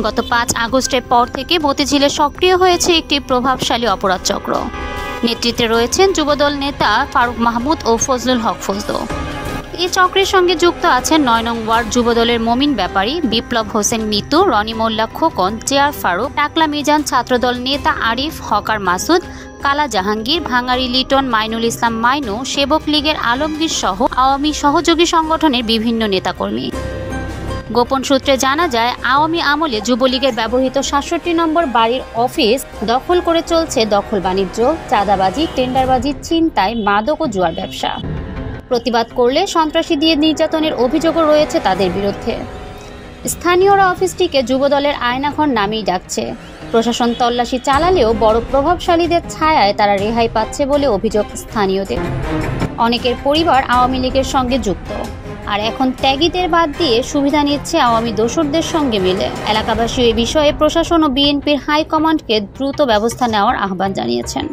গত ৫ আগস্টের পর থেকে মতিঝিলে সক্রিয় হয়েছে একটি প্রভাবশালী অপরাধ চক্র। নেতৃত্বে রয়েছেন যুবদল নেতা ফারুক মাহমুদ ও ফজলুল হক ফজলু। এই চক্রের সঙ্গে যুক্ত আছেন ৯ নং ওয়ার্ড যুবদলের মমিন ব্যাপারী, বিপ্লব হোসেন মিতু, রনি মোল্লা খোকন, চেয়ার ফারুক, টাকলা মিজান, ছাত্রদল নেতা আরিফ, হকার মাসুদ, কালা জাহাঙ্গীর, ভাঙারি লিটন, মাইনুল ইসলাম মাইনু, সেবক লীগের আলমগীর সহ আওয়ামী সহযোগী সংগঠনের বিভিন্ন নেতাকর্মী। গোপন সূত্রে জানা যায়, আওয়ামী আমলে যুবলীগের ব্যবহৃত ৬৭ নম্বর বাড়ির অফিস দখল করে চলছে দখল বাণিজ্য, চাঁদাবাজি, টেন্ডারবাজি, ছিনতাই, মাদক ও জুয়ার ব্যবসা। প্রতিবাদ করলে সন্ত্রাসী দিয়ে নির্যাতনের অভিযোগও রয়েছে তাদের বিরুদ্ধে। স্থানীয়রা অফিসটিকে যুবদলের আয়নাঘর নামেই ডাকছে। প্রশাসন তল্লাশি চালালেও বড় প্রভাবশালীদের ছায়ায় তারা রেহাই পাচ্ছে বলে অভিযোগ স্থানীয়দের। অনেকের পরিবার আওয়ামী লীগের সঙ্গে যুক্ত, আর এখন ত্যাগীদের বাদ দিয়ে সুবিধা নিচ্ছে আওয়ামী দোসরদের সঙ্গে মিলে। এলাকাবাসী এ বিষয়ে প্রশাসন ও বিএনপির হাইকমান্ডকে দ্রুত ব্যবস্থা নেওয়ার আহ্বান জানিয়েছেন।